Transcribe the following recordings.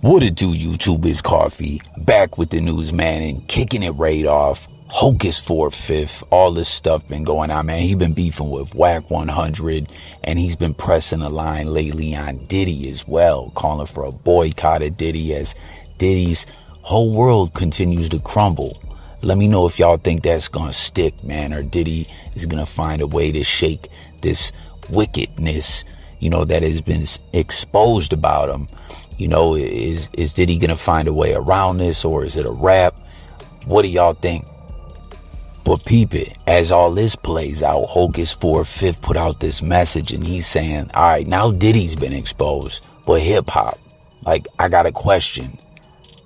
What it do, YouTube? Is Coffee back with the news, man, and kicking it right off. Hocus 4/5, all this stuff been going on, man. He been beefing with Wack 100, and he's been pressing the line lately on Diddy as well, calling for a boycott of Diddy as Diddy's whole world continues to crumble. Let me know if y'all think that's gonna stick, man, or Diddy is gonna find a way to shake this wickedness, that has been exposed about him. Is Diddy gonna find a way around this, or is it a wrap? What do y'all think? But peep it, as all this plays out, Hocus 4/5 put out this message, and he's saying, all right, now Diddy's been exposed, but hip-hop, I got a question.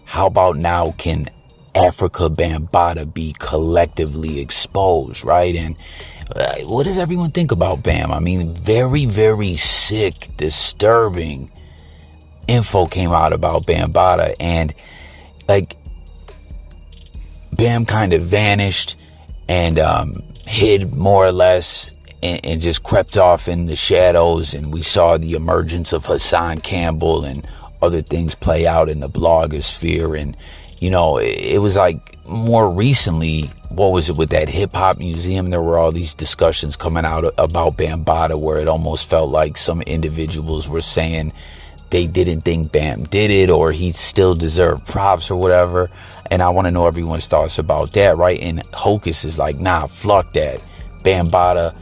How about now can Afrika Bambaataa be collectively exposed, right? And what does everyone think about Bam? I mean, very, very sick, disturbing info came out about Bambaataa, and Bam kind of vanished and hid more or less and just crept off in the shadows, and we saw the emergence of Hassan Campbell and other things play out in the blogosphere. And it was more recently, what was it with that hip-hop museum? There were all these discussions coming out about Bambaataa where it almost felt like some individuals were saying they didn't think Bam did it, or he still deserved props or whatever. And I want to know everyone's thoughts about that, right? And Hocus is like, nah, fuck that. Bambaataa,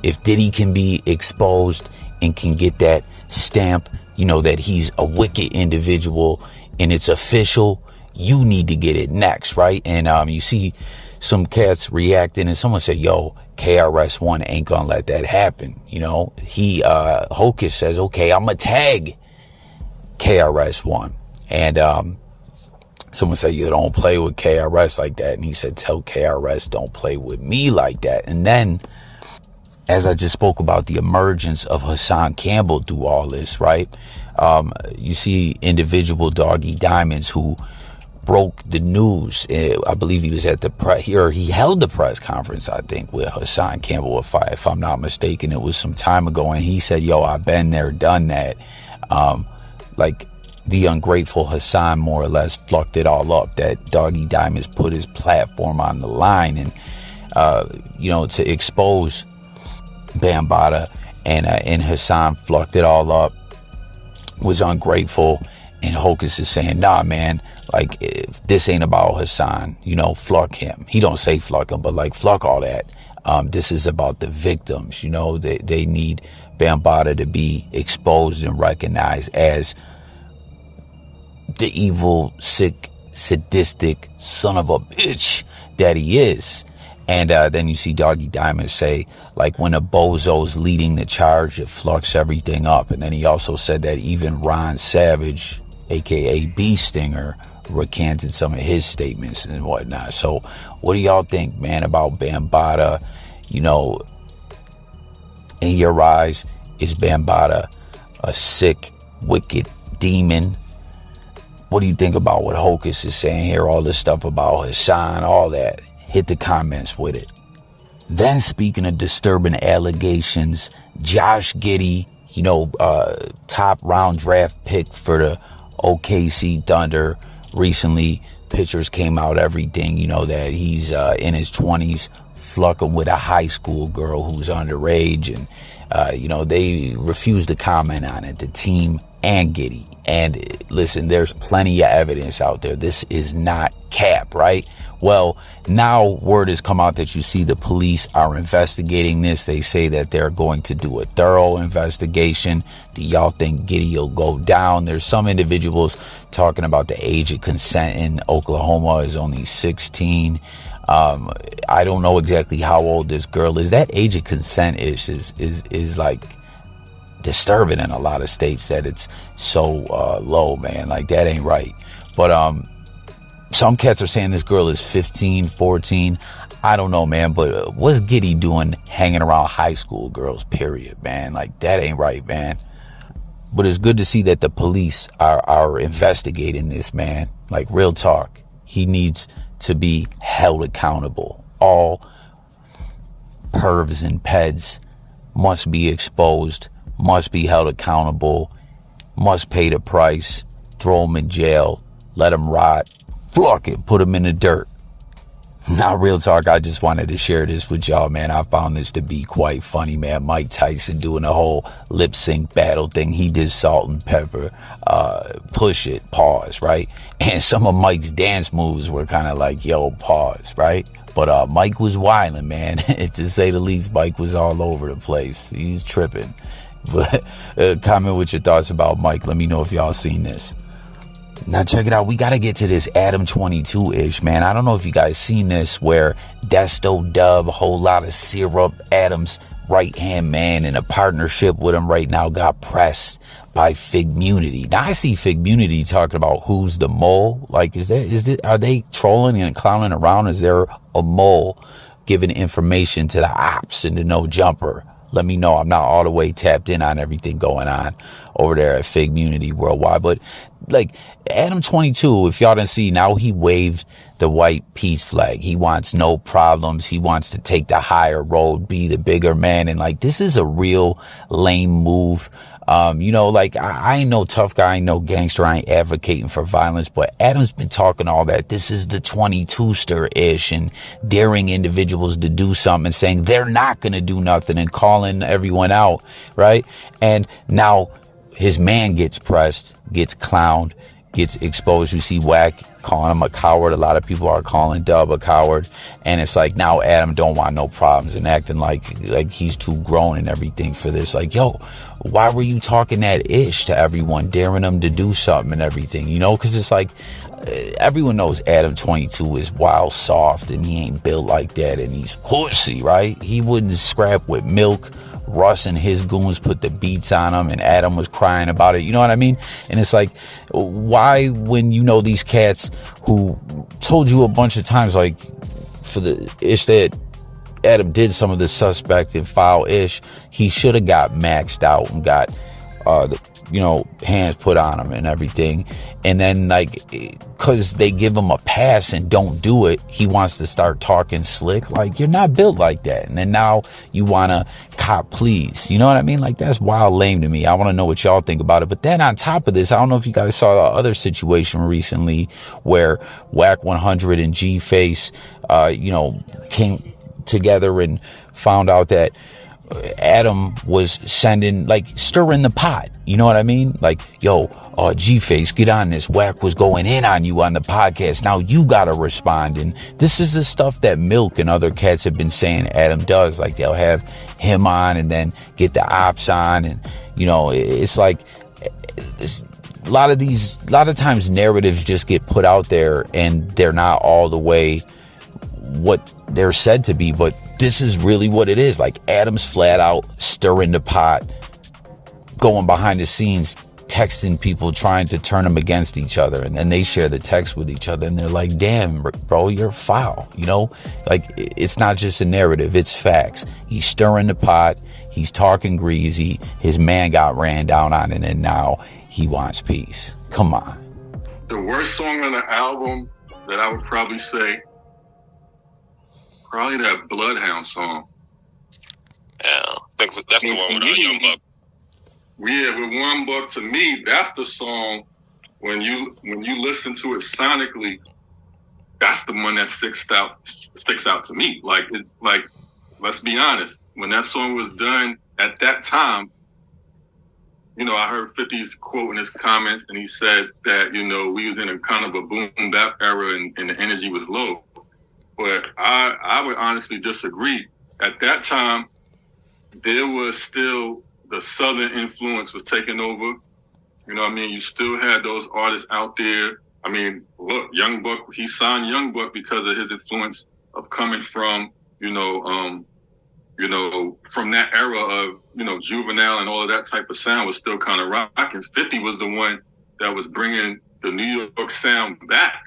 if Diddy can be exposed and can get that stamp, that he's a wicked individual and it's official, you need to get it next, right? And you see some cats reacting, and someone said, yo, Krs-One ain't gonna let that happen. Hocus says, okay, I'm gonna tag Krs-One. And someone said, you don't play with KRS like that. And he said, tell KRS don't play with me like that. And then, as I just spoke about the emergence of Hassan Campbell through all this, right? You see individual Doggy Diamonds who broke the news. I believe he was at the press here. He held the press conference, I think, with Hassan Campbell, if I'm not mistaken. It was some time ago. And he said, yo, I've been there, done that. The ungrateful Hassan more or less fucked it all up, that Doggy Diamonds put his platform on the line, and to expose Bambaataa and Hassan fucked it all up, was ungrateful. And Hocus is saying, nah, man, if this ain't about Hassan, fuck him. He don't say fuck him, but fuck all that. This is about the victims. They need Bambaataa to be exposed and recognized as the evil, sick, sadistic son of a bitch that he is. And then you see Doggy Diamond say, when a bozo's leading the charge, it fucks everything up. And then he also said that even Ron Savage, aka Bee Stinger, recanted some of his statements and whatnot. So what do y'all think, man, about Bambaataa? In your eyes, is Bambaataa a sick, wicked demon? What do you think about what Hocus is saying here? All this stuff about Hassan, all that. Hit the comments with it. Then, speaking of disturbing allegations, Josh Giddey, top round draft pick for the OKC Thunder. Recently, pictures came out, everything, that he's in his 20s, flucking with a high school girl who's underage. And, they refused to comment on it, the team and Giddey. And listen, there's plenty of evidence out there. This is not cap, right? Well, now word has come out that you see the police are investigating this. They say that they're going to do a thorough investigation. Do y'all think Giddey will go down? There's some individuals talking about the age of consent in Oklahoma is only 16. I don't know exactly how old this girl is. That age of consent is disturbing in a lot of states, that it's so low, man. That ain't right. But some cats are saying this girl is 15, 14. I don't know, man. But what's Giddey doing hanging around high school girls, period, man? That ain't right, man. But it's good to see that the police are investigating this, man. Real talk. He needs to be held accountable. All pervs and peds must be exposed, must be held accountable, must pay the price to throw him in jail, let him rot, fuck it, put him in the dirt. Now, real talk, I just wanted to share this with y'all, man. I found this to be quite funny, man. Mike Tyson doing a whole lip sync battle thing. He did Salt and Pepper, Push It, pause, right? And some of Mike's dance moves were kind of like, yo, pause, right? But Mike was wilding, man. To say the least, Mike was all over the place. He was tripping. But comment with your thoughts about Mike. Let me know if y'all seen this. Now check it out. We got to get to this ADAM22-ish, man. I don't know if you guys seen this, where Desto, Dubb, a whole lot of syrup, Adam's right-hand man in a partnership with him right now, got pressed by figgmunity. Now I see figgmunity talking about who's the mole. Like, are they trolling and clowning around? Is there a mole giving information to the ops and the no jumper? Let me know. I'm not all the way tapped in on everything going on over there at figgmunity worldwide. But like ADAM22, if y'all didn't see, now he waved the white peace flag. He wants no problems. He wants to take the higher road, be the bigger man. And like, this is a real lame move. You know, like I ain't no tough guy, I ain't no gangster, I ain't advocating for violence, but Adam's been talking all that. This is the 22ster-ish and daring individuals to do something and saying they're not going to do nothing and calling everyone out, right? And now his man gets pressed, gets clowned, gets exposed. You see Wack calling him a coward. A lot of people are calling Dubb a coward. And it's like, now Adam don't want no problems and acting like he's too grown and everything for this. Like, yo, why were you talking that ish to everyone, daring them to do something and everything, you know? Because it's like, everyone knows ADAM22 is wild soft and he ain't built like that and he's pussy, right? He wouldn't scrap with milk. Russ and his goons put the beats on him and Adam was crying about it. You know what I mean? And it's like, why, when you know these cats who told you a bunch of times, like, for the ish that Adam did some of the suspect and foul ish, he should have got maxed out and got, you know, hands put on him and everything. And then, like, because they give him a pass and don't do it, he wants to start talking slick. Like, you're not built like that. And then now you want to cop please. You know what I mean? Like, that's wild lame to me. I want to know what y'all think about it. But then on top of this, I don't know if you guys saw the other situation recently where Wack 100 and G-Face, you know, came together and found out that Adam was sending, like, stirring the pot. You know what I mean? Like, yo, G-Face, get on this. Wack was going in on you on the podcast. Now you gotta respond. And this is the stuff that Milk and other cats have been saying Adam does. Like, they'll have him on and then get the ops on. And, you know, it's like, a lot of times narratives just get put out there and they're not all the way what they're said to be, but this is really what it is. Like, Adam's flat out stirring the pot, going behind the scenes, texting people, trying to turn them against each other, and then they share the text with each other and they're like, damn, bro, you're foul. You know, like, it's not just a narrative, it's facts. He's stirring the pot, he's talking greasy, his man got ran down on it, and now he wants peace. Come on. The worst song on the album that I would probably say, probably that Bloodhound song. Yeah, I think that's the one with Young Buck. Yeah, with Young Buck, to me, that's the song. When you listen to it sonically, that's the one that sticks out to me. Like, it's like, let's be honest, when that song was done at that time, you know, I heard 50's quote in his comments, and he said that, you know, we was in a kind of a boom bap era and the energy was low. But I would honestly disagree. At that time, there was still, the Southern influence was taking over. You know what I mean? You still had those artists out there. I mean, look, Young Buck, he signed Young Buck because of his influence of coming from, from that era of, you know, Juvenile and all of that type of sound was still kind of rocking. 50 was the one that was bringing the New York sound back.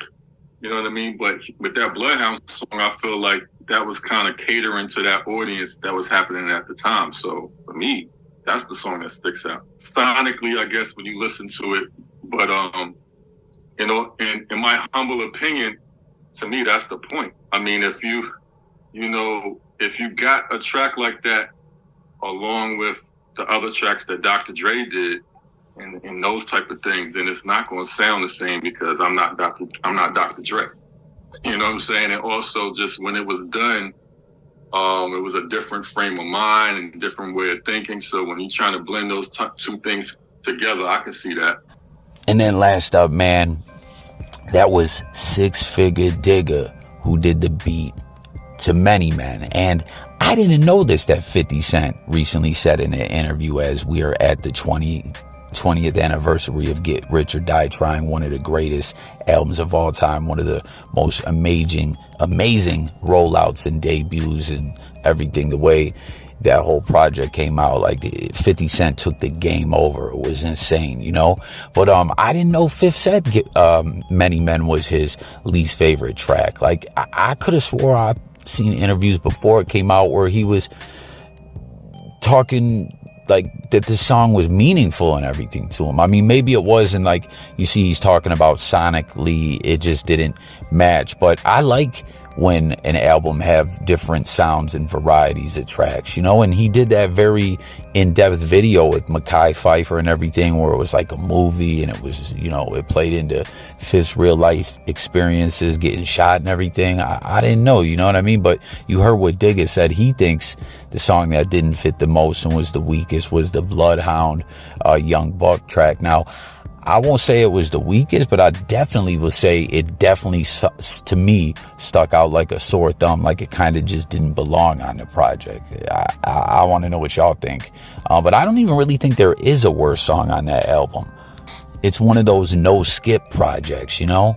You know what I mean? But with that Bloodhound song, I feel like that was kind of catering to that audience that was happening at the time. So for me, that's the song that sticks out. Sonically, I guess, when you listen to it. But, you know, in my humble opinion, to me, that's the point. I mean, if you got a track like that along with the other tracks that Dr. Dre did, and those type of things, then it's not going to sound the same because I'm not Dr. Dre. You know what I'm saying? And also just when it was done, it was a different frame of mind and a different way of thinking. So when you're trying to blend those two things together, I can see that. And then last up, man, that was Six Figure Digga who did the beat to Many Men. And I didn't know this, that 50 Cent recently said in an interview as we are at the 20th anniversary of Get Rich or Die Trying, one of the greatest albums of all time, one of the most amazing rollouts and debuts and everything. The way that whole project came out, like 50 Cent took the game over. It was insane, you know? But I didn't know 50 Cent Many Men was his least favorite track. Like I could have swore I've seen interviews before it came out where he was talking like that this song was meaningful and everything to him. I mean, maybe it wasn't, like you see he's talking about sonically, it just didn't match. But I like when an album have different sounds and varieties of tracks, you know, and he did that very in-depth video with Mekhi Phifer and everything where it was like a movie and it was, you know, it played into Fifth's real life experiences, getting shot and everything. I didn't know, you know what I mean? But you heard what Digga said. He thinks the song that didn't fit the most and was the weakest was the Bloodhound Young Buck track. Now, I won't say it was the weakest, but I definitely will say it definitely, to me, stuck out like a sore thumb, like it kind of just didn't belong on the project. I want to know what y'all think. But I don't even really think there is a worse song on that album. It's one of those no-skip projects, you know?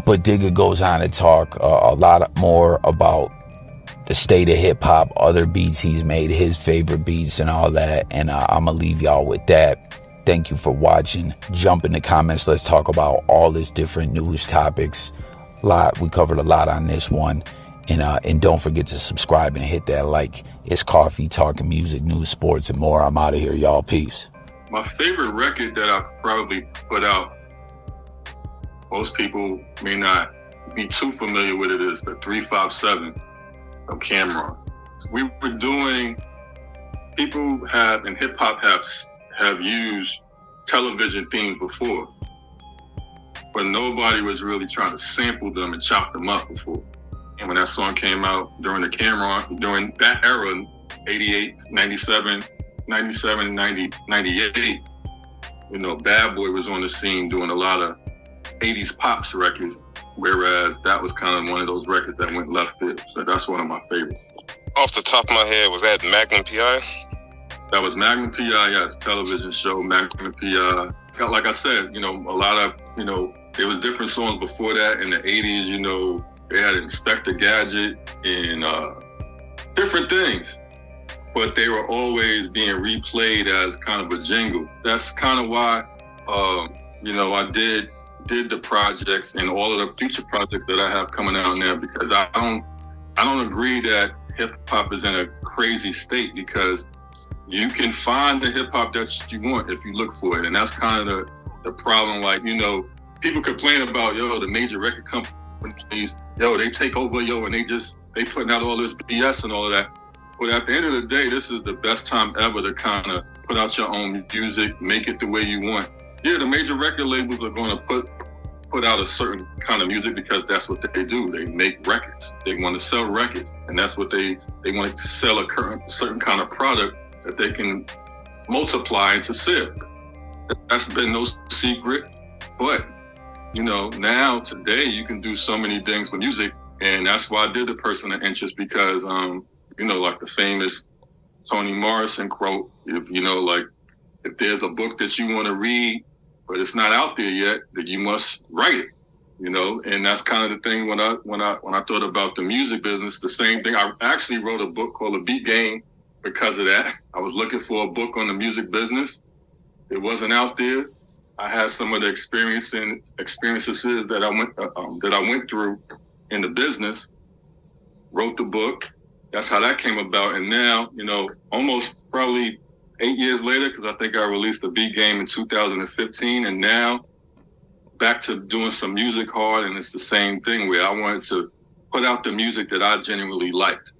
But Digga goes on to talk a lot more about the state of hip-hop, other beats he's made, his favorite beats and all that. And I'm going to leave y'all with that. Thank you for watching. Jump in the comments. Let's talk about all this different news topics. We covered a lot on this one. And don't forget to subscribe and hit that like. It's coffee, talking music, news, sports, and more. I'm out of here, y'all. Peace. My favorite record that I probably put out, most people may not be too familiar with it, is the 357 of Cameron. We were doing, people have, in hip hop have used television themes before, but nobody was really trying to sample them and chop them up before. And when that song came out during the Cameron, during that era, 88, 97, 90, 98, you know, Bad Boy was on the scene doing a lot of 80s pops records, whereas that was kind of one of those records that went left field. So that's one of my favorites. Off the top of my head, was that Magnum P.I.? That was Magnum P.I., yes, television show, Magnum P.I. Like I said, you know, a lot of, you know, there was different songs before that in the 80s, you know, they had Inspector Gadget and different things, but they were always being replayed as kind of a jingle. That's kind of why, you know, I did the projects and all of the future projects that I have coming out now, because I don't agree that hip hop is in a crazy state, because you can find the hip hop that you want if you look for it. And that's kind of the problem. Like, you know, people complain about, yo, the major record companies, yo, they take over, yo, and they putting out all this BS and all of that. But at the end of the day, this is the best time ever to kind of put out your own music, make it the way you want. Yeah, the major record labels are going to put out a certain kind of music because that's what they do. They make records. They want to sell records. And that's what they want to sell a certain kind of product that they can multiply into sales. That's been no secret. But, you know, now, today, you can do so many things with music. And that's why I did the person of interest, because, you know, like the famous Toni Morrison quote, if there's a book that you want to read, but it's not out there yet, then you must write it, you know? And that's kind of the thing when I thought about the music business, the same thing. I actually wrote a book called The Beat Game because of that. I was looking for a book on the music business. It wasn't out there. I had some of the experiences that I went through in the business, wrote the book. That's how that came about. And now, you know, almost probably 8 years later, because I think I released the Beat Game in 2015, and now back to doing some music hard, and it's the same thing where I wanted to put out the music that I genuinely liked.